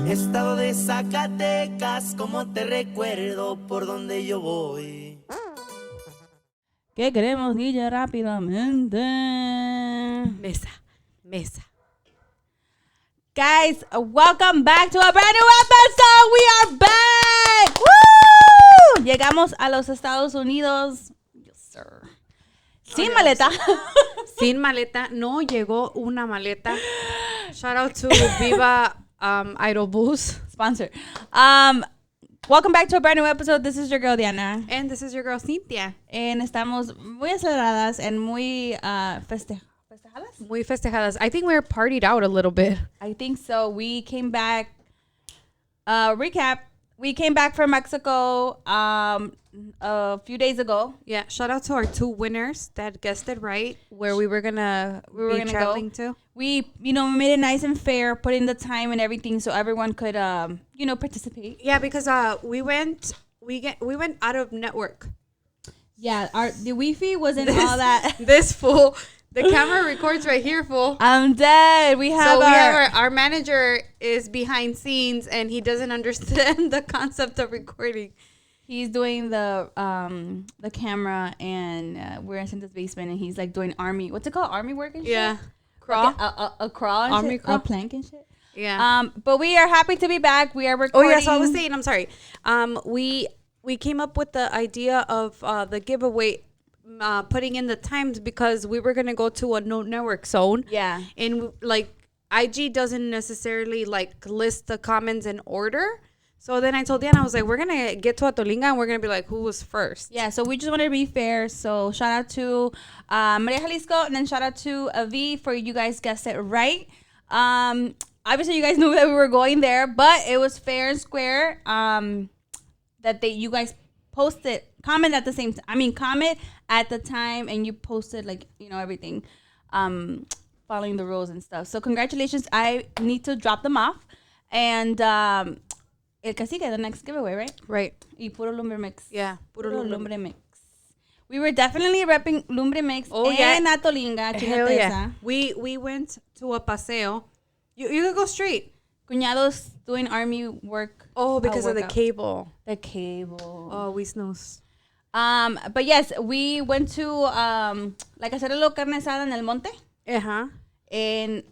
Estado de Zacatecas, como te recuerdo por donde yo voy. ¿Qué queremos, DJ? Rápidamente. Mesa. Guys, welcome back to a brand new episode. We are back. Woo! Llegamos a los Estados Unidos. Yes, sir. Sin maleta. Sin maleta. No llegó una maleta. Shout out to Viva Aerobus. Sponsor. Welcome back to a brand new episode. This is your girl, Diana. And this is your girl, Cyntia. And estamos muy aceleradas and muy festejadas. Muy festejadas. I think we're partied out a little bit. I think so. We came back. Recap. We came back from Mexico a few days ago. Yeah. Shout out to our two winners that guessed it right where we were gonna be traveling to. We made it nice and fair, put in the time and everything so everyone could participate. Yeah, because we went out of network. Yeah, the Wi-Fi wasn't all that. This fool. The camera records right here, fool. I'm dead. We have our manager is behind scenes and he doesn't understand the concept of recording. He's doing the camera and we're in Cynthia's basement and he's like doing army. What's it called? Army work and shit? Yeah. Crawl. Like a crawl and army shit? crawl. A plank and shit? Yeah. But we are happy to be back. We are recording. Oh, yeah. So I was saying, I'm sorry. We came up with the idea of the giveaway. Putting in the times because we were gonna go to a no network zone. Yeah. And like IG doesn't necessarily like list the comments in order. So then I told Diana, I was like, we're gonna get to Atolinga and we're gonna be like, who was first? Yeah. So we just wanted to be fair. So shout out to Maria Jalisco and then shout out to Avi for you guys guessed it right. Obviously you guys knew that we were going there, but it was fair and square. That you guys posted comment at the same time. I mean, comment at the time, and you posted like everything, following the rules and stuff. So congratulations! I need to drop them off, and el cacique, the next giveaway, right? Right. Y puro Lumbre Mix. Yeah. Puro Lumbre Mix. We were definitely repping Lumbre Mix. Oh yeah. En Atolinga, Hell yeah. We went to a paseo. You could go straight. Cuñados doing army work. Oh, because of the workout. cable. The cable. Oh, we snooze. But yes, we went to like hacer a carne asada en el monte. Uh-huh. In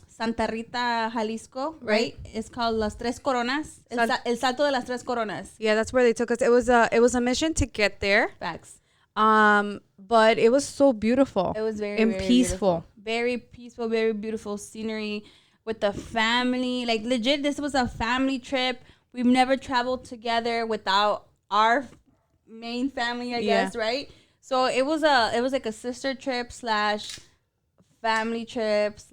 Santa Rita, Jalisco, right? It's called Las Tres Coronas. El Salto de las Tres Coronas. Yeah, that's where they took us. It was a mission to get there. Facts. But it was so beautiful. It was very, and very peaceful. Beautiful. Very peaceful, very beautiful scenery with the family. Like legit, this was a family trip. We've never traveled together without our main family, I guess, right? So it was like a sister trip / family trip /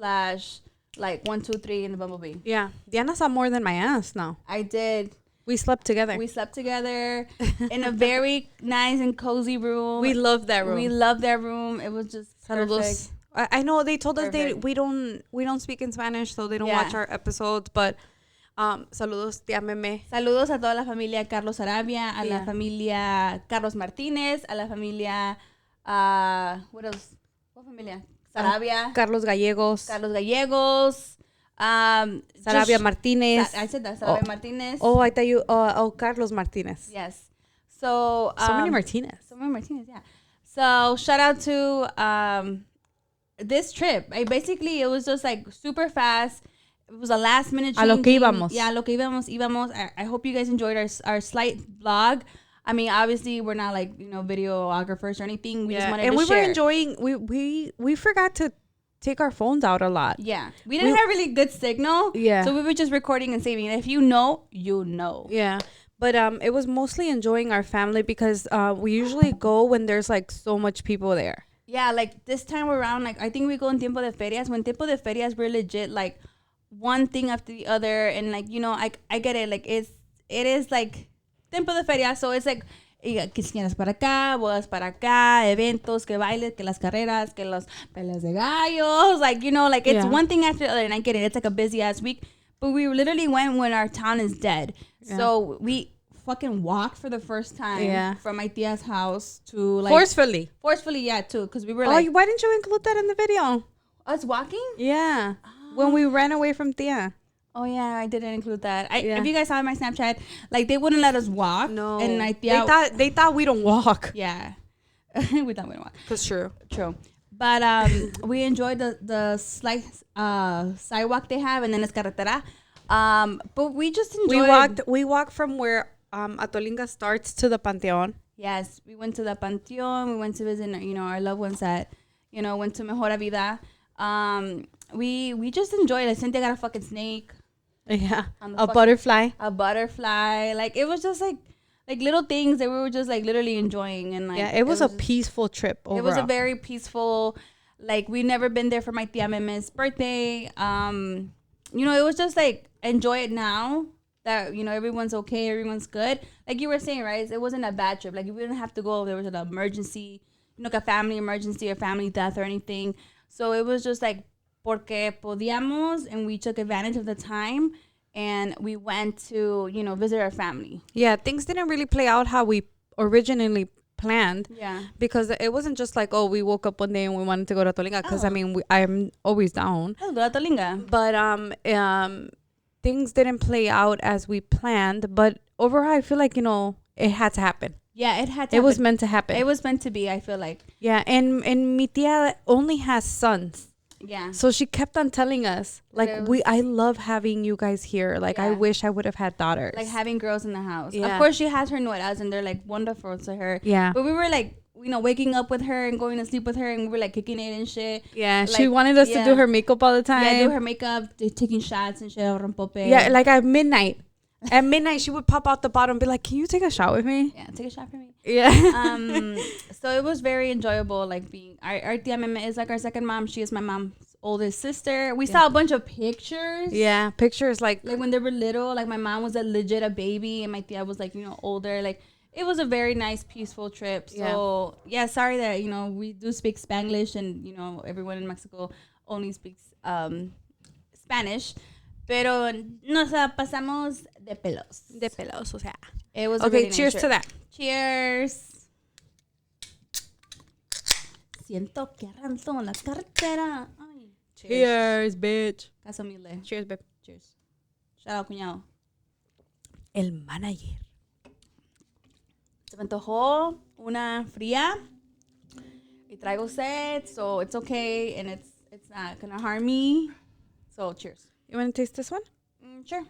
like 1, 2, 3 in the Bumblebee. Yeah. Diana saw more than my ass now. I did. We slept together. We slept together in a very nice and cozy room. We loved that room. We loved that room. It was just perfect. I know they told us Perfect. we don't speak in Spanish, so they don't watch our episodes, but saludos, tía Meme. Saludos a toda la familia Carlos Arabia, a la familia Carlos Martínez, a la familia what else? What familia? Sarabia. Carlos Gallegos. Carlos Gallegos. Sarabia Martínez. Martínez. I said that. Sarabia Martínez. Oh, I thought you. Carlos Martínez. Yes. So many Martínez. So many Martínez. Yeah. So shout out to this trip. Basically, it was just like super fast. It was a last minute changing. A lo que íbamos. Yeah, a lo que íbamos. I hope you guys enjoyed our slight vlog. I mean, obviously, we're not like videographers or anything. We just wanted to share. Were enjoying. We forgot to take our phones out a lot. Yeah, we didn't have really good signal. Yeah, so we were just recording and saving. And if you know, you know. Yeah. But it was mostly enjoying our family because we usually go when there's like so much people there. Yeah, like this time around, like I think we go in Tiempo de Ferias. When Tiempo de Ferias, we're legit like one thing after the other, and like I get it. Like it is like Tiempo de Ferias, so it's like quinceañeras para acá, bodas para acá, eventos, que bailes, que las carreras, que los peleas de gallos, like like it's one thing after the other, and I get it. It's like a busy ass week, but we literally went when our town is dead. Yeah. So we fucking walked for the first time from my tia's house to like forcefully, yeah, too, because we were like, why didn't you include that in the video? Us walking? Yeah, when we ran away from tia. Oh yeah, I didn't include that. Yeah. If you guys saw my Snapchat, like they wouldn't let us walk. No. And They thought we don't walk. yeah, we thought we don't walk. That's true. True. But we enjoyed the slight sidewalk they have, and then it's carretera. But we just enjoyed. We walked from where Atolinga starts to the Panteon. Yes, we went to the Panteon. We went to visit, our loved ones that, went to Mejora Vida. We just enjoyed it. Cynthia got a fucking snake. Yeah, a butterfly. A butterfly. Like, it was just like little things that we were just like literally enjoying. And like, yeah, it was a peaceful trip overall. It was a very peaceful, like, we've never been there for my tia Meme's birthday. It was just like, enjoy it now that, everyone's okay, everyone's good. Like you were saying, right? It wasn't a bad trip. Like, we didn't have to go, there was an emergency, like a family emergency or family death or anything. So it was just like, porque podíamos, and we took advantage of the time, and we went to, visit our family. Yeah, things didn't really play out how we originally planned. Yeah. Because it wasn't just like, oh, we woke up one day and we wanted to go to Tolinga. Because, I'm always down. Oh, go to Tolinga. But things didn't play out as we planned. But overall, I feel like, it had to happen. Yeah, it had to It happen. was meant to happen. It was meant to be, I feel like. Yeah, and mi tia only has sons. Yeah. So she kept on telling us, like, I love having you guys here. Like, I wish I would have had daughters. Like, having girls in the house. Yeah. Of course, she has her nueras, and they're, like, wonderful to her. Yeah. But we were, like, waking up with her and going to sleep with her, and we were, like, kicking it and shit. Yeah, like, she wanted us to do her makeup all the time. Yeah, do her makeup, taking shots and shit, rompope. Yeah, like at midnight. At midnight, she would pop out the bottom and be like, can you take a shot with me? Yeah, take a shot for me. Yeah. So it was very enjoyable, like, being... Our tia Meme is, like, our second mom. She is my mom's oldest sister. We saw a bunch of pictures. Yeah, pictures like when they were little. Like, my mom was legit a baby, and my tia was, like, older. Like, it was a very nice, peaceful trip. So, yeah, sorry that, we do speak Spanglish, and, everyone in Mexico only speaks Spanish. Pero nos la pasamos de pelos. de pelos, o sea. It was okay, a cheers nice to that. Cheers. Siento que arrancó la carretera. Ay. Cheers, bitch. Casa humilde. Cheers, babe. Cheers. Shout out, cuñado. El manager. Se me antojó una fría. Y traigo sed, so it's okay, and it's not gonna harm me. So, cheers. You want to taste this one? Sure.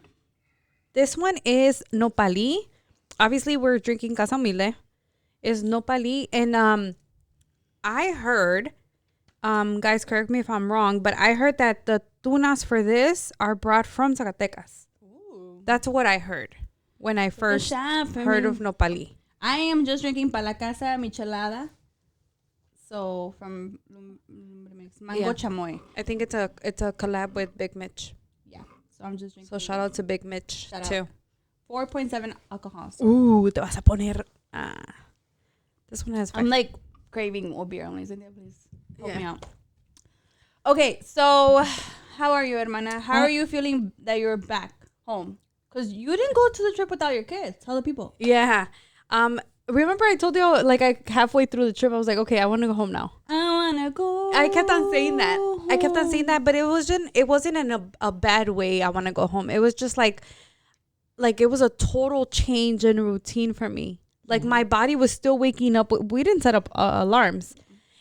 This one is nopalí. Obviously, we're drinking Casa Humilde. It's nopalí. And I heard, guys, correct me if I'm wrong, but I heard that the tunas for this are brought from Zacatecas. Ooh. That's what I heard when I first heard of nopalí. I am just drinking Pa La Casa Michelada. So, from Lumbre Mix. Mango chamoy. I think it's a collab with Big Mitch. Yeah. So, I'm just drinking. So, shout out to Big Mitch, too. 4.7 alcohol. So. Ooh, te vas a poner... this one has... I'm like craving more beer only. Cynthia, please help me out. Okay, so how are you, hermana? How are you feeling that you're back home? Because you didn't go to the trip without your kids. Tell the people. Yeah. Remember I told you, like, I halfway through the trip, I was like, okay, I want to go home now. I want to go. I kept on saying that. But it wasn't in a bad way, I want to go home. It was just like it was a total change in routine for me. Like, my body was still waking up. We didn't set up alarms.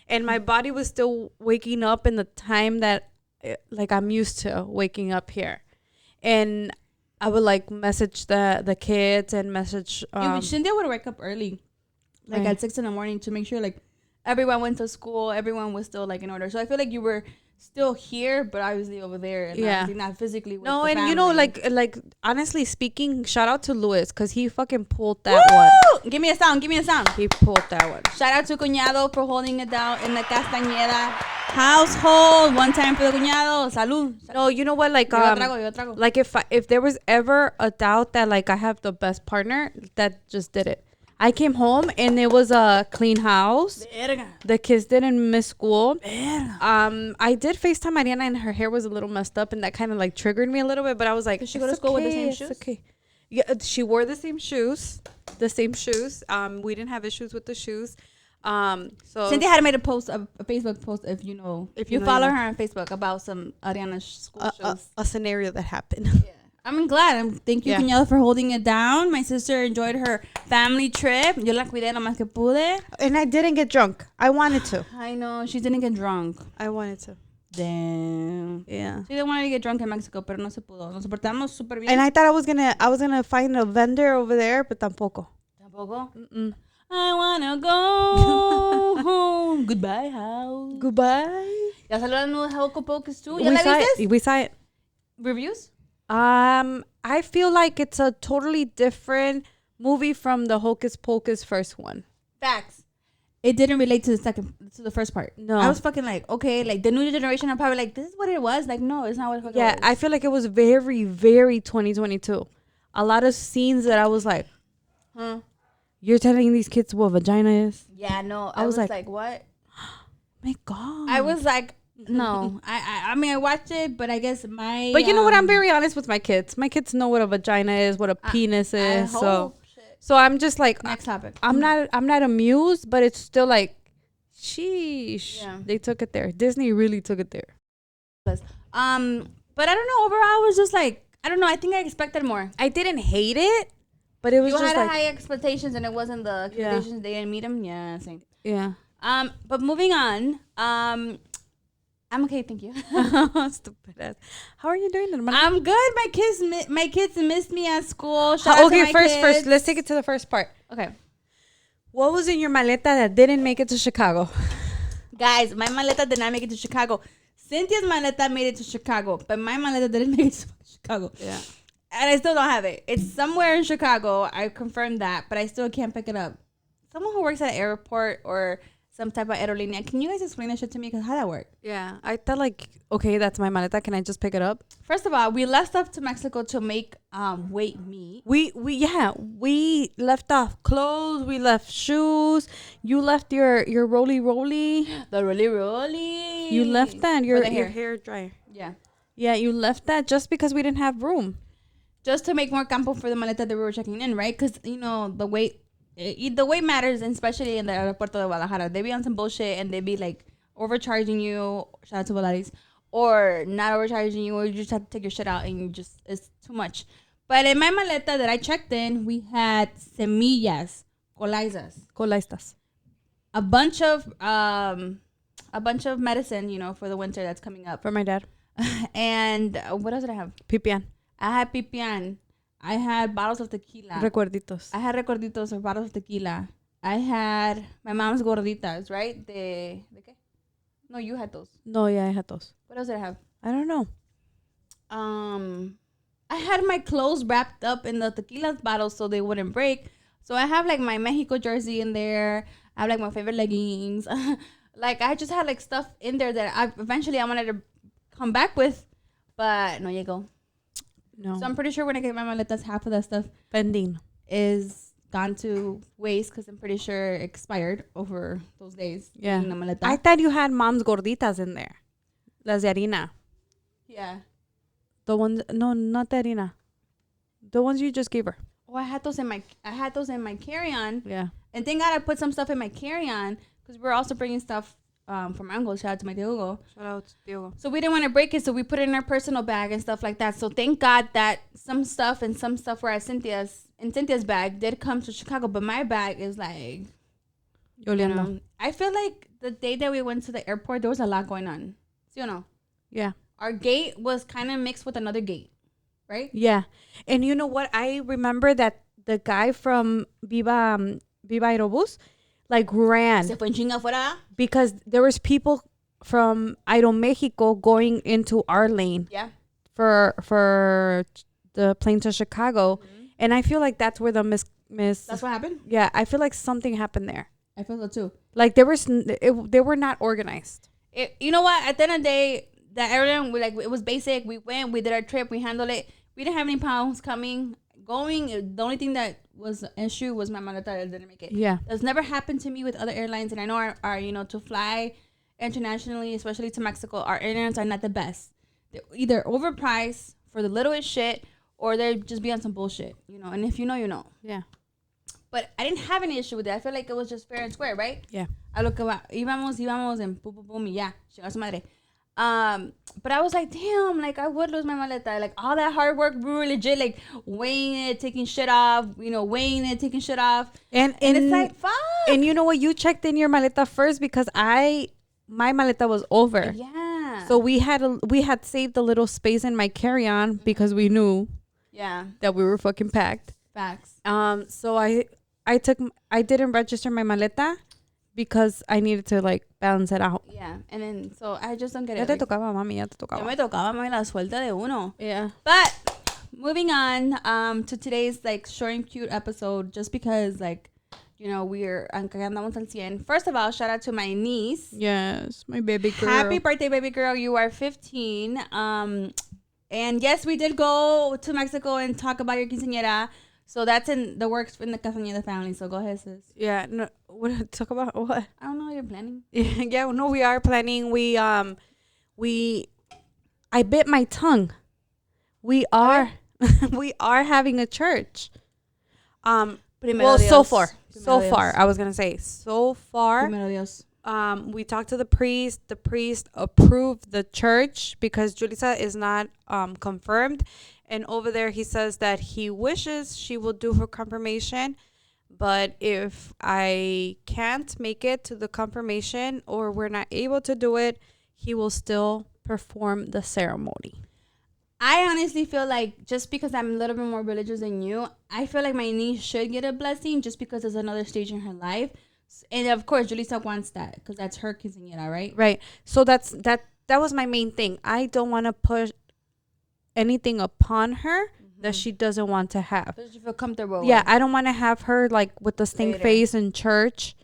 And my body was still waking up in the time that, like, I'm used to waking up here. And I would, like, message the kids and message... Cynthia would wake up early. Like, at 6 a.m. to make sure, like, everyone went to school. Everyone was still, like, in order. So I feel like you were still here, but obviously over there. And obviously not physically with the family. You know, like honestly speaking, shout out to Luis, because he fucking pulled that one. Give me a sound. He pulled that one. Shout out to Cuñado for holding it down in the Castañeda household. One time for the Cuñado. Salud. No, you know what? Like, Yo trago. like if there was ever a doubt that, like, I have the best partner, that just did it. I came home and it was a clean house. Verga. The kids didn't miss school. Verga. I did FaceTime Mariana and her hair was a little messed up, and that kind of like triggered me a little bit. But I was like, did she go to school with the same shoes? Okay. Yeah, she wore the same shoes. We didn't have issues with the shoes. So Cynthia had made a post, a Facebook post, if you know, if you know, follow you know. her on Facebook, about some Ariana school shows. a scenario that happened. Yeah. I'm glad. Thank you, Cuñado, for holding it down. My sister enjoyed her family trip. Yo la cuidé lo más que pude. And I didn't get drunk. I wanted to. I know. She didn't get drunk. I wanted to. Damn. Yeah. She didn't want to get drunk in Mexico, pero no se pudo. Nos portamos súper bien. And I thought I was gonna find a vendor over there, but tampoco. Tampoco. Mm-mm. I wanna go home. Goodbye, house. Goodbye. Ya salió la nueva Hocus Pocus too. ¿Ya la viste? We saw it. Reviews? I feel like it's a totally different movie from the Hocus Pocus first one. Facts. It didn't relate to the first part. No. I was fucking like, okay, like the new generation are probably like, this is what it was. Like, no, it's not what it was. Yeah, I feel like it was very, very 2022. A lot of scenes that I was like, Huh? you're telling these kids what vagina is? Yeah, no. I was like, what? My God. I was like, no. I mean, I watched it, but I guess my. But you know what? I'm very honest with my kids. My kids know what a vagina is, what a penis is. So I'm just like, next topic. I'm not amused, but it's still like, sheesh. Yeah. They took it there. Disney really took it there. But I don't know. Overall, I was just like, I don't know. I think I expected more. I didn't hate it, but it was You just had like, high expectations, and it wasn't the expectations. They didn't meet them. Yeah, same. yeah. But moving on. I'm okay, thank you. Stupid ass. How are you doing, hermana? I'm good. My kids missed me at school. Shout out to Okay, my first, kids. let's take it to the first part. Okay, What was in your maleta that didn't make it to Chicago? guys, my maleta did not make it to Chicago. Cynthia's maleta made it to Chicago, but my maleta didn't make it to Chicago. Yeah. And I still don't have it. It's somewhere in Chicago. I confirmed that, but I still can't pick it up. Someone who works at an airport or some type of aerolínea, can you guys explain that shit to me? Because how that work? Yeah, I thought like, okay, that's my maleta. Can I just pick it up? First of all, we left stuff to Mexico to make weight meat. We left off clothes. We left shoes. You left your roly. The roly. You left that your For the hair dryer. Yeah. Yeah, you left that just because we didn't have room. Just to make more campo for the maleta that we were checking in, right? Because, you know, the weight matters, and especially in the aeropuerto de Guadalajara. They be on some bullshit and they be like overcharging you. Shout out to Volaris. Or not overcharging you, or you just have to take your shit out and it's too much. But in my maleta that I checked in, we had semillas, colaistas, a bunch of medicine, you know, for the winter that's coming up. For my dad. And what else did I have? Pipián. I had pipián. I had bottles of tequila. Recuerditos. I had recorditos or bottles of tequila. I had my mom's gorditas, right? ¿De qué? No, you had those. No, yeah, I had those. What else did I have? I don't know. I had my clothes wrapped up in the tequila bottles so they wouldn't break. So I have like my Mexico jersey in there. I have like my favorite leggings. Like I just had like stuff in there that I wanted to come back with, but no llegó. No. So I'm pretty sure when I get my maletas, half of that stuff Pending. is gone to waste because I'm pretty sure it expired over those days. Yeah. In the maleta. I thought you had mom's gorditas in there. Las de harina. Yeah. The ones, no, not the harina. The ones you just gave her. Oh, I had those in my carry-on. Yeah. And thank God I put some stuff in my carry-on because we're also bringing stuff from Ango. Shout out to my Diogo. Shout out to Diogo. So we didn't want to break it, so we put it in our personal bag and stuff like that. So thank God that some stuff were at Cynthia's bag did come to Chicago, but my bag is like, I feel like the day that we went to the airport, there was a lot going on. See or no? Yeah. Our gate was kind of mixed with another gate, right? Yeah. And you know what? I remember that the guy from Viva Aerobus like ran Se fue en chinga afuera. because there was people from Aeromexico going into our lane. Yeah. For the plane to Chicago. Mm-hmm. And I feel like that's where the miss. That's what happened? Yeah, I feel like something happened there. I feel so too. Like they were not organized. You know what? At the end of the day, the airline, it was basic. We went, we did our trip, we handled it. We didn't have any pounds going. The only thing that was an issue was my maleta that didn't make it. Yeah. That's never happened to me with other airlines. And I know our to fly internationally, especially to Mexico, our airlines are not the best. They're either overpriced for the littlest shit or they're just be on some bullshit, And if you know, you know. Yeah. But I didn't have any issue with it. I feel like it was just fair and square, right? Yeah. A lo que va, íbamos en pum, pum, pum, y ya. Llegó a su madre. But I was like, damn, like I would lose my maleta. Like all that hard work, we were legit like weighing it, taking shit off, weighing it, taking shit off. And it's like, fuck. And you know what? You checked in your maleta first because my maleta was over. Yeah. So we had saved a little space in my carry-on because we knew that we were fucking packed. Facts. So I didn't register my maleta because I needed to like balance it out. Yeah. And then so I just don't get Ya it. te tocaba, mami, ya te tocaba. Ya me tocaba, mami, la suelta de uno. Yeah. But moving on to today's like short and cute episode, just because like we're andamos al 100. First of all, shout out to my niece. Yes, my baby girl. Happy birthday, baby girl. You are 15. And yes, we did go to Mexico and talk about your quinceañera. So that's in the works in the Castañeda family. So go ahead, sis. Yeah, no, what talk about what? I don't know. You're planning. Yeah, no, we are planning. I bit my tongue. We are having a church. Primero Dios. So far, Dios. I was gonna say so far. Primero Dios. We talked to the priest. The priest approved the church because Julissa is not confirmed. And over there, he says that he wishes she will do her confirmation. But if I can't make it to the confirmation or we're not able to do it, he will still perform the ceremony. I honestly feel like just because I'm a little bit more religious than you, I feel like my niece should get a blessing just because it's another stage in her life. And of course, Julissa wants that because that's her quinceañera, right? Right. So that was my main thing. I don't want to push anything upon her that she doesn't want to have. Does she feel comfortable? Yeah, I don't want to have her like with the stink face in church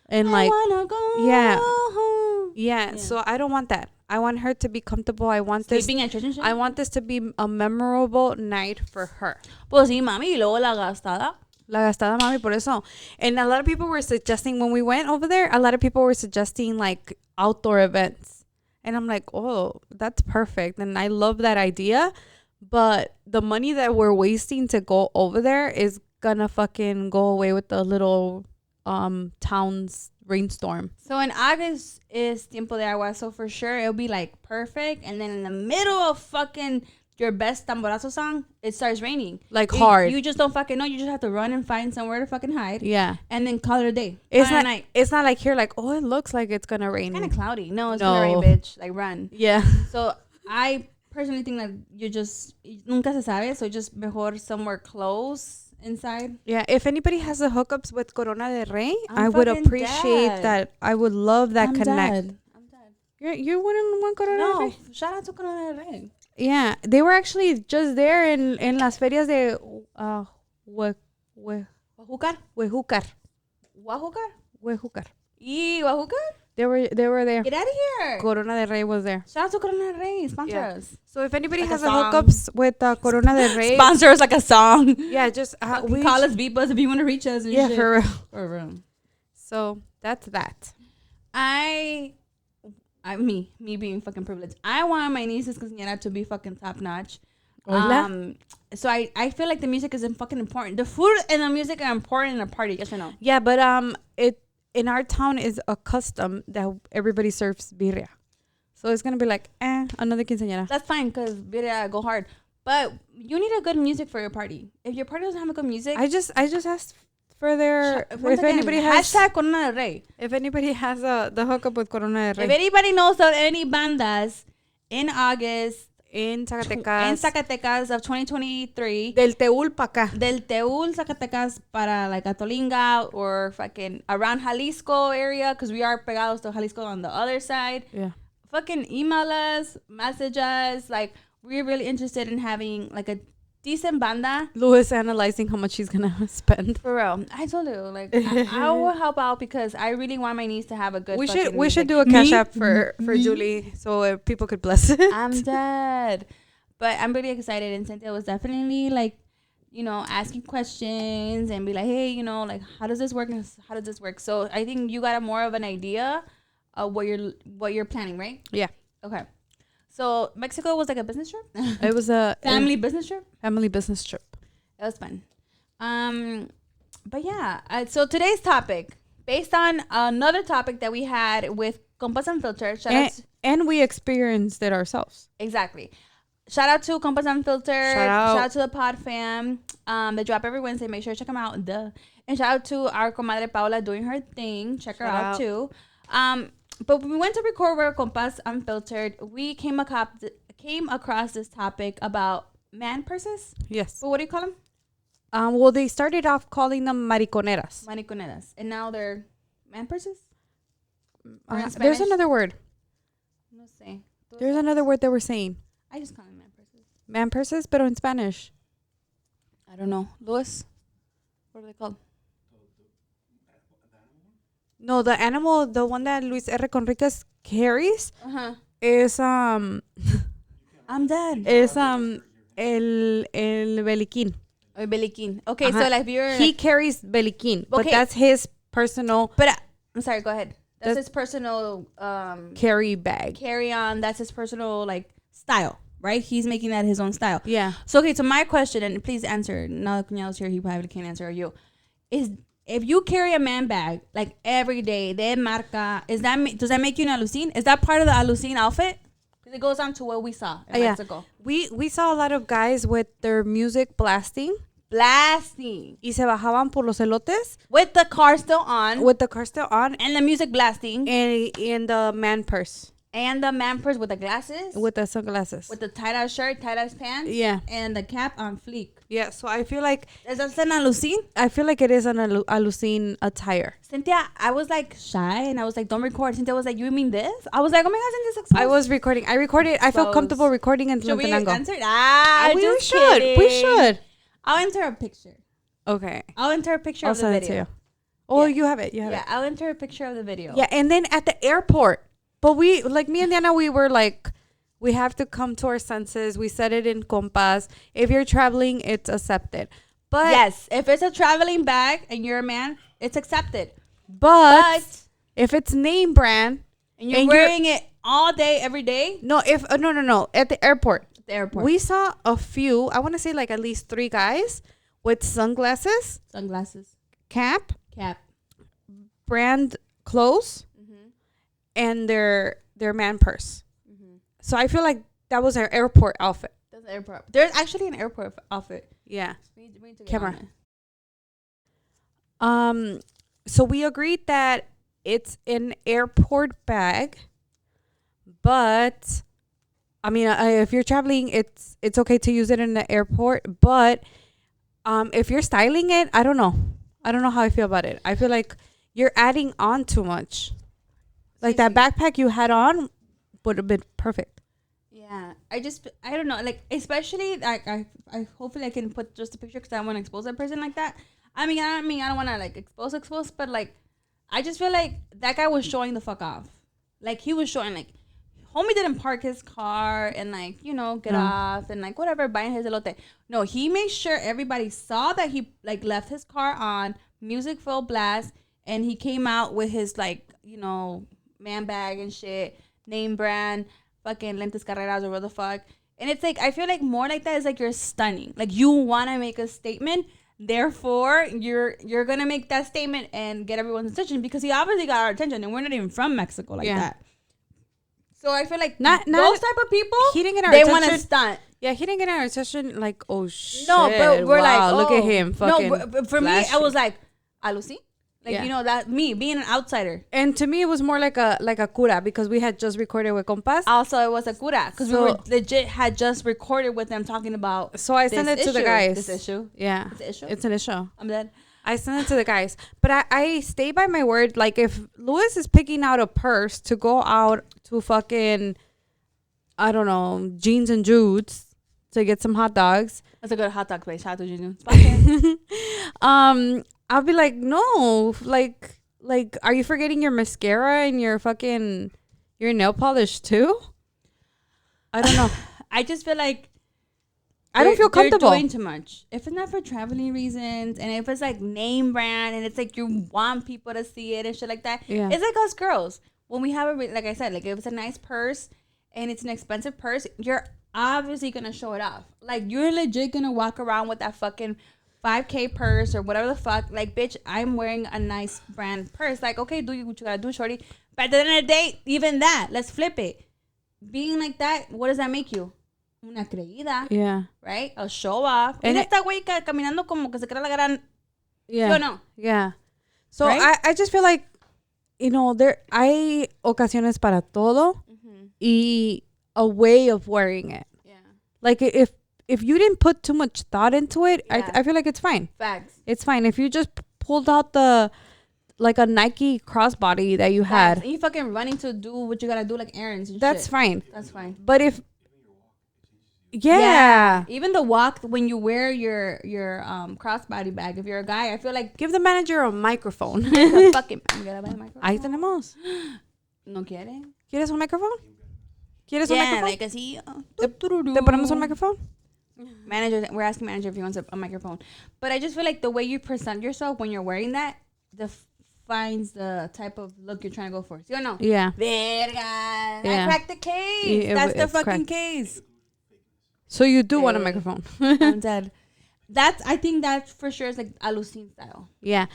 and like wanna go home. Yeah. So I don't want that. I want her to be comfortable. I want Sleeping at church and shit? I want this to be a memorable night for her. Pues sí, mami, y luego la gastada. La gastada, mami, por eso. And a lot of people were suggesting when we went over there, a lot of people were suggesting like outdoor events. And I'm like, oh, that's perfect. And I love that idea. But the money that we're wasting to go over there is gonna fucking go away with the little town's rainstorm. So in August is Tiempo de Agua. So for sure it'll be like perfect. And then in the middle of fucking your best tamborazo song, it starts raining. Like hard. You just don't fucking know. You just have to run and find somewhere to fucking hide. Yeah. And then call it a day. It's not like here, like, oh, it looks like it's gonna rain. It's kind of cloudy. No, it's gonna rain, bitch. Like, run. Yeah. So I personally think that nunca se sabe. So just mejor somewhere close inside. Yeah. If anybody has the hookups with Corona del Rey, I would appreciate that. I would love that I'm connect. Dead. I'm dead. You wouldn't want Corona del Rey? No. Shout out to Corona del Rey. Yeah, they were actually just there in las ferias de Huajucar. Huejucar. Huajucar. Y Huajucar? They were there. Get out of here. Corona del Rey was there. Shout out to Corona del Rey. Sponsor us. So if anybody like has a a hookups with Corona del Rey, sponsor us like a song. Yeah, just we call us, beep us if you want to reach us. And shit. For real. For real. So that's that. Me being fucking privileged. I want my nieces quinceañera to be fucking top notch. So I feel like the music is fucking important. The food and the music are important in a party. Yes or no? Yeah, but it in our town is a custom that everybody serves birria. So it's gonna be like another quinceañera. That's fine because birria go hard. But you need a good music for your party. If your party doesn't have a good music, I just asked for their anybody has hashtag Corona del Rey. If anybody has the hookup with Corona del Rey. If anybody knows of any bandas in August in Zacatecas of 2023 del Teúl pa acá. Del Teúl, Zacatecas para like Atolinga or fucking around Jalisco area because we are pegados to Jalisco on the other side. Yeah. Fucking email us, message us. Like we're really interested in having like a decent banda. Lou is analyzing how much he's gonna spend. For real, I told you, like I will help out because I really want my niece to have a good. We should do a cash app for Julie so people could bless it. I'm dead, but I'm really excited. And Cynthia was definitely like, asking questions and be like, hey, like how does this work? And how does this work? So I think you got more of an idea of what you're planning, right? Yeah. Okay. So Mexico was like a business trip? It was a family business trip? Family business trip. It was fun. But yeah, so today's topic, based on another topic that we had with Compas Unfiltered. And we experienced it ourselves. Exactly. Shout out to Compas Unfiltered. Shout out to the Pod Fam. They drop every Wednesday. Make sure to check them out. Duh. And shout out to our comadre Paula doing her thing. Check her out too. But when we went to record with Compas Unfiltered, we came across this topic about man purses. Yes. But what do you call them? Well, they started off calling them mariconeras. Mariconeras. And now they're man purses? There's another word. No sé. There's another word they were saying. I just call them man purses. Man purses, pero in Spanish. I don't know. Louis? What are they called? No, the animal, the one that Luis R. Conriquez carries is I'm dead. is el beliquín. Or beliquín. Okay, so like he carries beliquín, but Okay. that's his personal. But I'm sorry. Go ahead. That's his personal carry bag. carry on. That's his personal like style, right? He's making that his own style. Yeah. So okay, so my question, and please answer. Now that Cuñado's here, he probably can't answer. Or you, is if you carry a man bag like every day, de marca, does that make you an alucin? Is that part of the alucin outfit? Because it goes on to what we saw in Mexico. We saw a lot of guys with their music blasting. Blasting. Y se bajaban por los elotes. With the car still on. With the car still on. And the music blasting. And the man purse. And the man purse with the glasses. With the sunglasses. With the tie-dye shirt, tie-dye pants. Yeah. And the cap on fleek. Yeah, so I feel like... Is that an alucin? I feel like it is an alucin attire. Cynthia, I was like shy and I was like, don't record. Cynthia was like, you mean this? I was like, oh my God, Cynthia's exposed. I was recording. I recorded. I felt comfortable recording in Should we Tlatelolco. answer? We should. Kidding. We should. I'll enter a picture. Okay. I'll enter a picture I'll of the send video. it to you. Oh, Yeah. you have it. You have it. Yeah, I'll enter a picture of the video. Yeah, and then at the airport. But we, like me and Diana, we were like, we have to come to our senses. We said it in Compas. If you're traveling, it's accepted. But yes, if it's a traveling bag and you're a man, it's accepted. But if it's name brand and you're wearing it all day, every day. No, no. At the airport. At the airport. We saw a few, I want to say like at least 3 guys with sunglasses. Cap. Brand clothes. And their man purse. So I feel like that was our airport outfit. That's an airport. There's actually an airport outfit. Yeah. We need to get Camera. on it. So we agreed that it's an airport bag, but I mean, if you're traveling, it's okay to use it in the airport. But if you're styling it, I don't know how I feel about it. I feel like you're adding on too much. Like that backpack you had on would have been perfect. Yeah, I don't know, like especially like I hopefully I can put just a picture because I want to expose that person like that. I don't want to like expose, but like I just feel like that guy was showing the fuck off. Like he was showing like homie didn't park his car and like get off and like whatever buying his elote. No, he made sure everybody saw that he like left his car on, music full blast, and he came out with his like man bag and shit, name brand, fucking lentes carreras or what the fuck. And it's like I feel like more like that is like you're stunning, like you want to make a statement, therefore you're gonna make that statement and get everyone's attention because he obviously got our attention and we're not even from Mexico like that. So I feel like not those type of people, he didn't get our they attention. Want to stunt. Yeah, he didn't get our attention. Like, oh shit. No, but we're like, look at him. Fucking no, but for flashy. me, I was like, alucin. Like, that me being an outsider. And to me, it was more like a cura because we had just recorded with Compas. Also, it was a cura because we were legit had just recorded with them talking about. So I sent it to the guys. This issue. Yeah. It's an issue? It's an issue. I'm dead. I sent it to the guys. But I stay by my word. Like, if Louis is picking out a purse to go out to fucking, I don't know, Jeans and Jude's to get some hot dogs. That's a good hot dog place. Shout out to Juju. I'll be like, no, like, are you forgetting your mascara and your nail polish too? I don't know. I just feel like I don't feel comfortable. They're doing too much. If it's not for traveling reasons, and if it's like name brand, and it's like you want people to see it and shit like that, it's like us girls. When we have like I said, like if it's a nice purse and it's an expensive purse, you're obviously gonna show it off. Like you're legit gonna walk around with that fucking 5K purse or whatever the fuck. Like, bitch, I'm wearing a nice brand purse. Like, okay, do what you gotta do, shorty. But at the end of the day, even that, let's flip it. Being like that, what does that make you? Una creída. Yeah. Right? A show off. And Mira esta güey caminando como que se cree la gran... Yeah. Yo no. Yeah. So Right? I just feel like, you know, there hay ocasiones para todo y a way of wearing it. Yeah. Like if you didn't put too much thought into it, Yeah. I feel like it's fine. Facts. It's fine. If you just pulled out like a Nike crossbody that you had, And you fucking running to do what you gotta do, like errands and that's shit. fine. That's fine. But if yeah. Even the walk when you wear your crossbody bag, if you're a guy, I feel like Give the manager a microphone. the fucking you gotta buy a microphone. Ahí tenemos. No quiere. ¿Quieres un micrófono? ¿Quieres un micrófono? Like así. ¿Te ponemos un micrófono? Manager, we're asking manager if he wants a microphone. But I just feel like the way you present yourself when you're wearing that defines the type of look you're trying to go for. ¿Sí o no? Yeah. Verga. Yeah. I cracked the case. That's the it's fucking cracked. case. So you do want a microphone. I'm dead. I think that for sure is like a Lucine style. Yeah.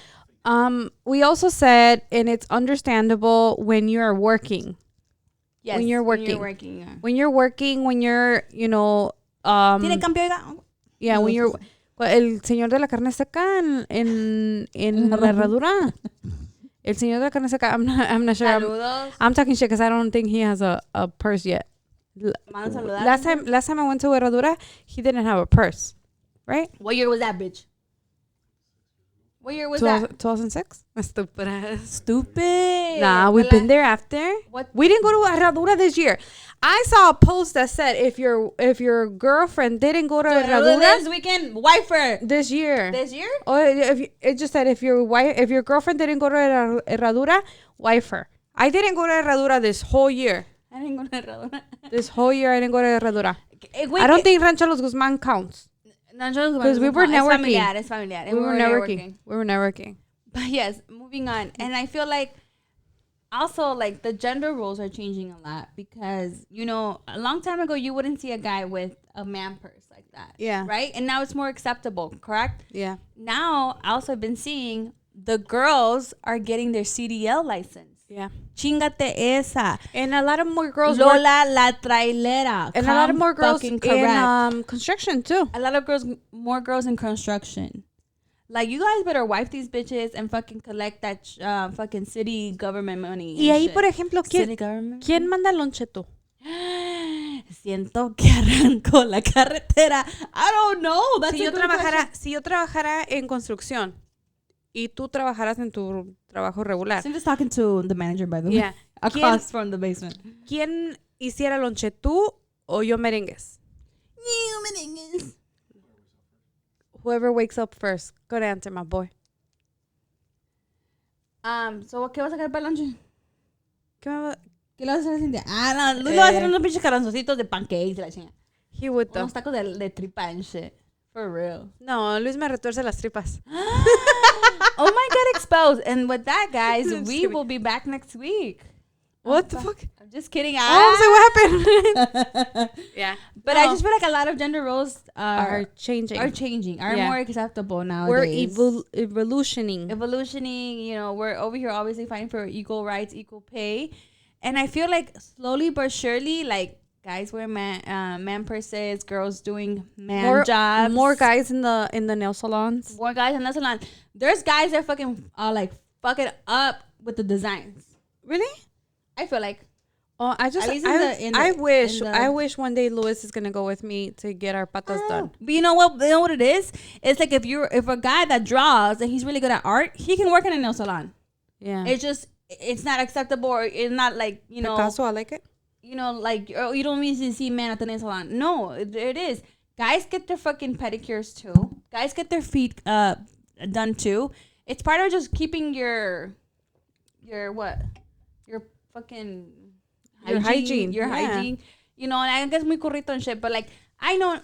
We also said, and it's understandable when you're working. Yes. When you're working. Yeah. When you're working, when you're, you know, ¿Tiene cambio, oiga? yeah, when you're, el señor de la carne seca en la herradura. El señor de la carne seca, I'm not sure. Saludos. I'm talking shit because I don't think he has a purse yet. Manda saludar. Last time I went to Herradura, he didn't have a purse, right? What year was that, bitch? What year was that? 2006? Stupid ass. Stupid. Nah, we've been there after. What? We didn't go to Herradura this year. I saw a post that said if your girlfriend didn't go to Herradura This weekend, wife her. this year. This year? Or it just said if your girlfriend didn't go to Herradura, wife her. I didn't go to Herradura this whole year. I didn't go to Herradura. This whole year I didn't go to Herradura. Wait, I don't think Rancho Los Guzman counts. because we were networking. It's familiar. We were networking. We were networking. But yes, moving on. And I feel like also like the gender roles are changing a lot because, you know, a long time ago you wouldn't see a guy with a man purse like that. Yeah. Right? And now it's more acceptable, correct? Yeah. Now I also have been seeing the girls are getting their CDL license. Yeah. Chingate esa. And a lot of more girls Lola la trailera. and a lot of more girls Fucking in correct. construction too. A lot of more girls in construction. Like, you guys better wife these bitches and fucking collect that fucking city government money. Y ahí, shit. por ejemplo, City government. ¿quién manda lonche tú? Siento que arrancó la carretera. I don't know. That's Si a yo good question. trabajara en construcción y tú trabajaras en tu trabajo regular, I'm just talking to the manager, by the way. Yeah. Across from the basement. ¿quién hiciera lonche tú o yo merengues? Whoever wakes up first. Good answer, my boy. So, ¿qué vas a sacar para el lunch? ¿Qué me va? ¿Qué le vas a hacer a Cintia? No, Luis le va a hacer unos pinches caranzocitos de pancakes y la chinga. He would though. Unos tacos de tripa and shit. For real. No, Luis me retuerce las tripas. Oh my God, exposed. And with that, guys, Just we kidding. will be back next week. What the fuck? I'm just kidding. Oh, so what happened? Yeah. But I just feel like a lot of gender roles Are changing. are changing, are Yeah. more acceptable We're nowadays. evolutioning. Evolutioning, you know, we're over here obviously fighting for equal rights, equal pay. And I feel like slowly but surely, like, guys wear man purses, girls doing man jobs. More guys in the nail salons. More guys in the salon. There's guys that fucking like fuck it up with the designs. Really? I feel like. Oh, At least in the- I wish in the- I wish one day Luis is gonna go with me to get our patas done. But you know what? You know what it is? It's like if a guy that draws and he's really good at art, he can work in a nail salon. Yeah. It's not acceptable, or it's not like, you know. Picasso, I like it. You know, like, you don't mean to see men at the nail salon. No, it is. Guys get their fucking pedicures too. Guys get their feet done too. It's part of just keeping your what? Your fucking hygiene. Your Yeah. hygiene. You know, and I guess muy corrito and shit, but like, I know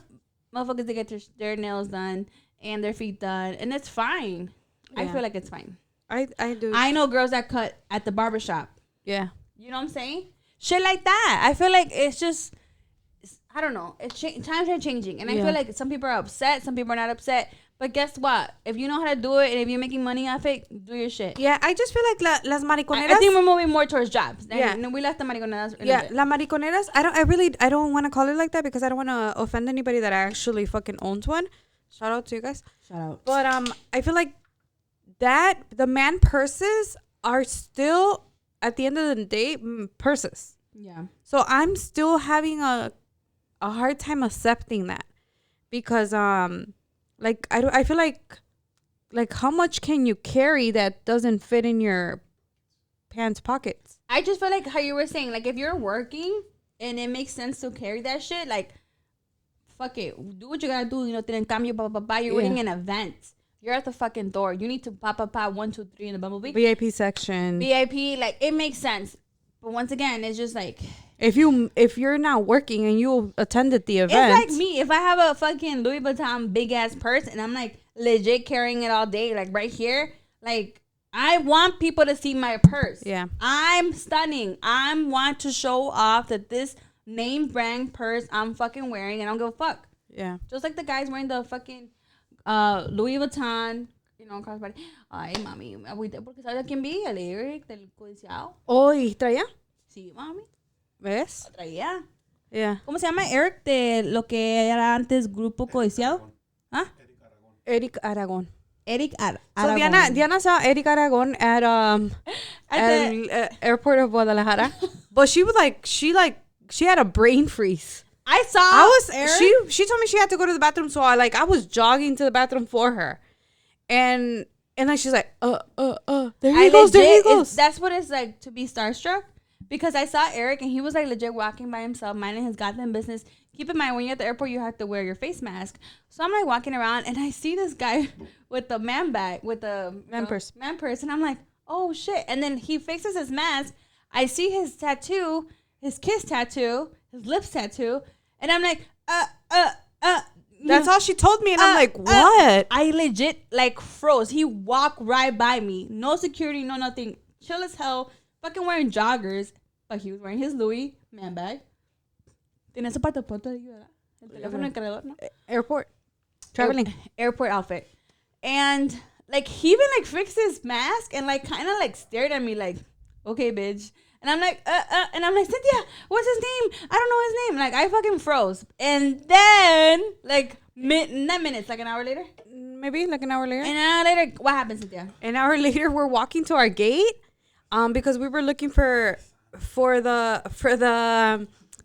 motherfuckers that get their nails done and their feet done, and it's fine. I Yeah. feel like it's fine. I do. I know girls that cut at the barbershop. Yeah. You know what I'm saying? Shit like that. I feel like it's just, I don't know. Times are changing. And I Yeah. feel like some people are upset. Some people are not upset. But guess what? If you know how to do it and if you're making money off it, do your shit. Yeah, I just feel like las mariconeras. I think we're moving more towards jobs. Yeah. And we left the mariconeras. Yeah, la mariconeras. I don't want to call it like that because I don't want to offend anybody that actually fucking owns one. Shout out to you guys. Shout out. But I feel like that the man purses are still at the end of the day purses. Yeah. So I'm still having a hard time accepting that because like I feel like how much can you carry that doesn't fit in your pants pockets? I just feel like how you were saying, like if you're working and it makes sense to carry that shit, like fuck it, do what you gotta do. You know, then cambio, you're waiting an event. You're at the fucking door. You need to pop 1, 2, 3 in the bumblebee. VIP section. VIP, like it makes sense. But once again, it's just like if you're not working and you attended the event, it's like me. If I have a fucking Louis Vuitton big ass purse and I'm like legit carrying it all day, like right here, like I want people to see my purse. Yeah, I'm stunning. I want to show off that this name brand purse I'm fucking wearing, and I don't give a fuck. Yeah, just like the guys wearing the fucking Louis Vuitton, you know, crossbody. Ay, mami, agüita, porque ¿sabes a quién vi? El Eric del Codiciado. Oh, ¿y traía? Sí, mami. ¿Ves? Lo traía. Yeah. ¿Cómo se llama? Eric de lo que era antes Grupo Codiciado. ¿Ah? Eric Aragon. Eric Aragon. So Diana saw Eric Aragon at the airport of Guadalajara, but she had a brain freeze. Eric. She told me she had to go to the bathroom, so I was jogging to the bathroom for her, and then she's like, there he goes. That's what it's like to be starstruck, because I saw Eric and he was like legit walking by himself, minding his goddamn business. Keep in mind, when you're at the airport, you have to wear your face mask. So I'm like walking around and I see this guy with the man bag, with the man purse, and I'm like, oh shit. And then he fixes his mask. I see his tattoo, his kiss tattoo, his lips tattoo, and I'm like, That's all she told me, and I'm like, what? I legit like froze. He walked right by me. No security, no nothing. Chill as hell. Fucking wearing joggers. But he was wearing his Louis man bag. Tiene ese pasaporte ahí, ¿verdad? El teléfono en el cargador, ¿no? Airport. Traveling. Airport outfit. And like he even like fixed his mask and like kind of like stared at me like, okay, bitch. And I'm like, and I'm like, Cynthia, what's his name? I don't know his name. Like, I fucking froze. And then, like, not minutes, like an hour later? Maybe, like an hour later. An hour later, what happened, Cynthia? An hour later, we're walking to our gate, because we were looking for the,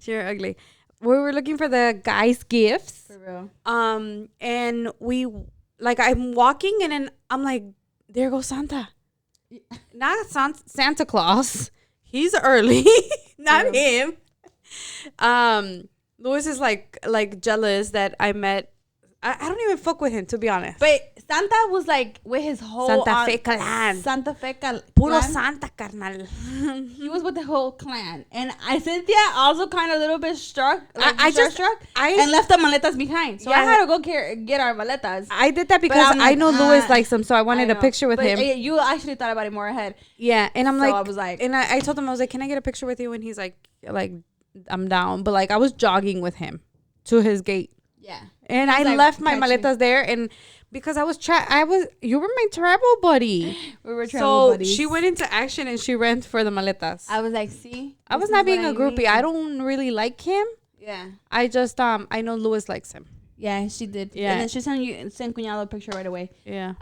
you're ugly. We were looking for the guys' gifts. For real. And I'm walking, and then I'm like, there goes Santa. Not Santa Claus. He's early, not him. Louis is like jealous that I met. I don't even fuck with him, to be honest. But Santa was like with his whole Santa Fe clan. Santa Fe clan. Puro Santa, carnal. He was with the whole clan, and Cynthia also kind of a little bit struck, like and left the maletas behind. So I had to go get our maletas. I did that because I know Louis likes them, so I wanted a picture with him. You actually thought about it more ahead. Yeah, and I'm I was like, and I told him, I was like, can I get a picture with you? And he's like I'm down, but like I was jogging with him to his gate. Yeah. And I left my maletas there, and because you were my travel buddy. We were travel buddies. So she went into action and she ran for the maletas. I was like, see? I was not being a groupie. I don't really like him. Yeah. I just, I know Louis likes him. Yeah, she did. Yeah. And then she sent Cuñado a picture right away. Yeah.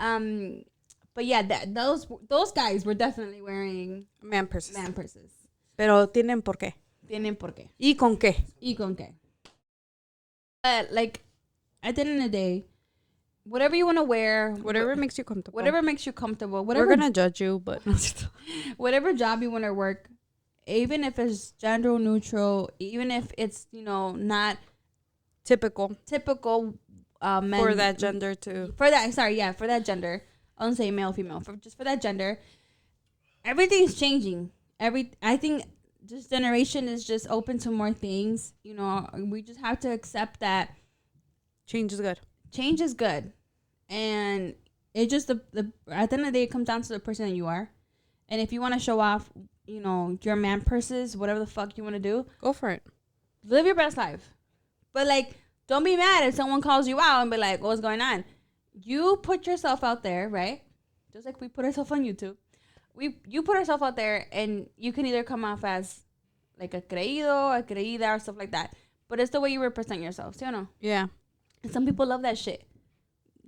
But yeah, those guys were definitely wearing man purses. Pero tienen por qué. ¿Y con qué? Like, at the end of the day, whatever you want to wear, whatever makes you comfortable. Whatever, we're gonna judge you, but whatever job you want to work, even if it's gender neutral, even if it's not typical men, for that gender too. For that gender. I don't say male, female. For that gender, everything's changing. I think this generation is just open to more things. We just have to accept that change is good. Change is good, and it just at the end of the day, it comes down to the person that you are. And if you want to show off, your man purses, whatever the fuck you want to do, go for it. Live your best life, but like, don't be mad if someone calls you out and be like, "What's going on?" you put yourself out there, right? Just like we put ourselves on YouTube. You put ourselves out there, and you can either come off as like a creído, a creída, or stuff like that. But it's the way you represent yourself, ¿sí o no? Yeah. And some people love that shit.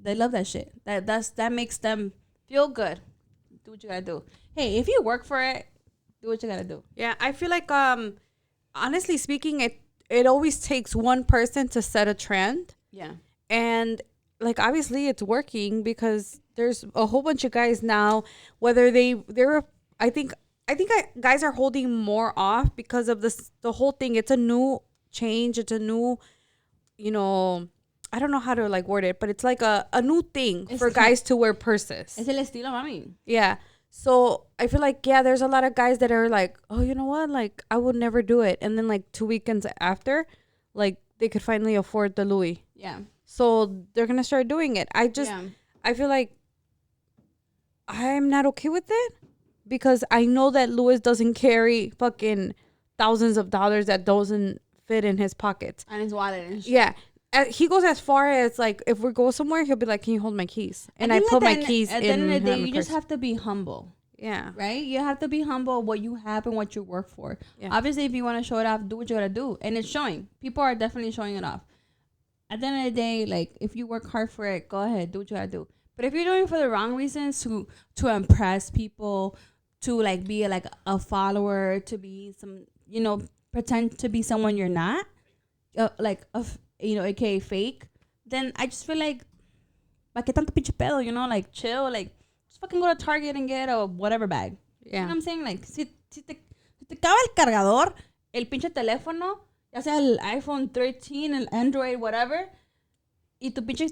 They love that shit. That makes them feel good. Do what you gotta do. Hey, if you work for it, do what you gotta do. Yeah, I feel like honestly speaking, it always takes one person to set a trend. Yeah. And like obviously it's working because there's a whole bunch of guys now, whether they're I think guys are holding more off because of the whole thing. It's a new change, it's a new, you know, I don't know how to like word it, but it's like a new thing for guys to wear purses. Es el estilo, mami. Yeah. So I feel like, yeah, there's a lot of guys that are like, oh, you know what? Like, I would never do it. And then like 2 weekends after, like they could finally afford the Louis. Yeah. So they're going to start doing it. I feel like I'm not okay with it because I know that Louis doesn't carry fucking thousands of dollars that doesn't fit in his pockets. And his wallet and shit. Yeah. He goes as far as like if we go somewhere, he'll be like, "Can you hold my keys?" And I put my keys in. At the end of the day, you purse. just have to be humble. Yeah. Right? You have to be humble what you have and what you work for. Yeah. Obviously, if you want to show it off, do what you gotta do, and it's showing. People are definitely showing it off. At the end of the day, like if you work hard for it, go ahead, do what you gotta do. But if you're doing it for the wrong reasons, to impress people, to like be like a follower, to be some, you know, pretend to be someone you're not, like aka fake, then I just feel like, ¿pa qué tanto pinche pedo? You know, like chill, like just fucking go to Target and get a whatever bag. Yeah. You know what I'm saying? Like, si te acaba el cargador, el pinche teléfono, ya sea el iPhone 13, el Android, whatever, y tu pinche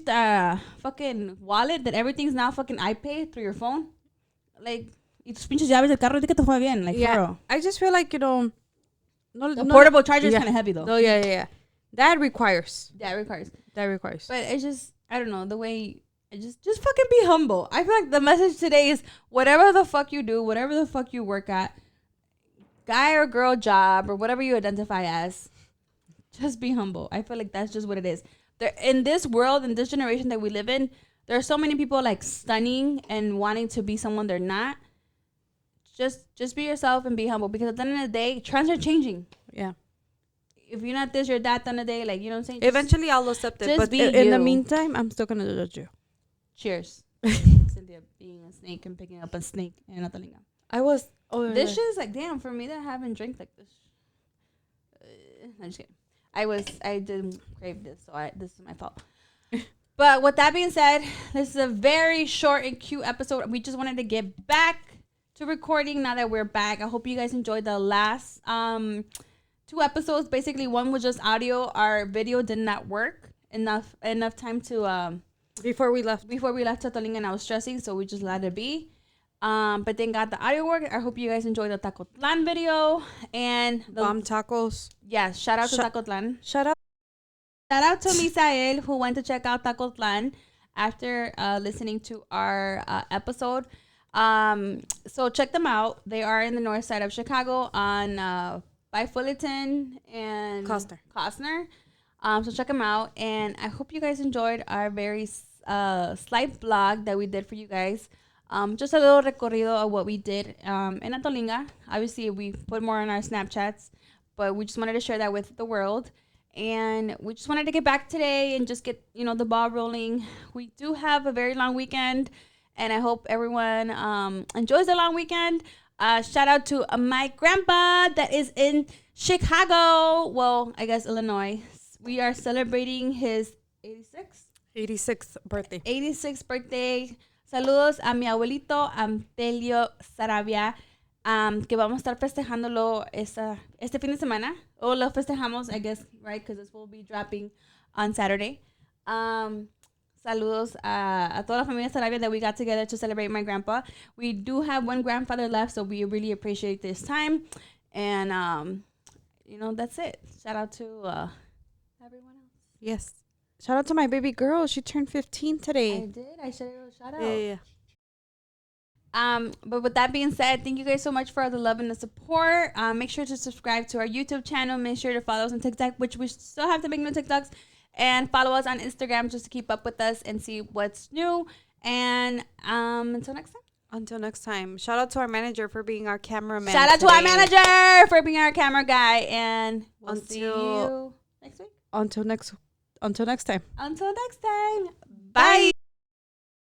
fucking wallet, that everything's now fucking iPay through your phone, like, y tus pinches llaves del carro, que te fue bien, like, yeah. bro. I just feel like, you know, The portable charger is kind of heavy, though. Oh, yeah. That requires. Yeah, it requires. But it's just, I don't know, the way, just fucking be humble. I feel like the message today is whatever the fuck you do, whatever the fuck you work at, guy or girl job, or whatever you identify as, just be humble. I feel like that's just what it is. In this world, in this generation that we live in, there are so many people like stunning and wanting to be someone they're not. Just be yourself and be humble, because at the end of the day, trends are changing. yeah. If you're not this, you're that, at the end of the day, like, you know what I'm saying? Eventually I'll accept it. just But be in the you. meantime, I'm still going to judge you. Cheers. Cynthia being a snake and picking up a snake in Atalinga. I was. Oh, This shit is like, damn, for me that haven't drank like this. I'm just kidding. I didn't crave this, so this is my fault. But with that being said, this is a very short and cute episode. We just wanted to get back to recording now that we're back. I hope you guys enjoyed the last 2 episodes. Basically, one was just audio. Our video did not work enough time to before we left to Tolinga, and I was stressing, so we just let it be. But then got the audio work. I hope you guys enjoyed the Taco Tlan video and the bomb tacos. Yeah, shout out to Taco Tlan. Shut up. Shout out to Misael, who went to check out Taco Tlan after listening to our episode. So check them out. They are in the north side of Chicago on by Fullerton and Costner. So check them out, and I hope you guys enjoyed our very slight vlog that we did for you guys. Just a little recorrido of what we did in Atolinga. Obviously, we put more on our Snapchats, but we just wanted to share that with the world. And we just wanted to get back today and just get, the ball rolling. We do have a very long weekend, and I hope everyone enjoys the long weekend. Shout out to my grandpa that is in Chicago. Well, I guess Illinois. We are celebrating his 86th birthday. 86th birthday. Saludos a mi abuelito Ampelio Sarabia, que vamos a estar festejándolo este fin de semana. O lo festejamos, I guess, right? Because this will be dropping on Saturday. Saludos a toda la familia Sarabia that we got together to celebrate my grandpa. We do have one grandfather left, so we really appreciate this time. And, that's it. Shout out to everyone else. Yes. Shout out to my baby girl. She turned 15 today. I did. I should have shout out. Yeah. But with that being said, thank you guys so much for all the love and the support. Make sure to subscribe to our YouTube channel. Make sure to follow us on TikTok, which we still have to make new TikToks. and follow us on Instagram just to keep up with us and see what's new. And until next time. Until next time. Shout out to our manager for being our cameraman. Shout out to our manager for being our camera guy. And we'll see you next week. Until next time. Until next time.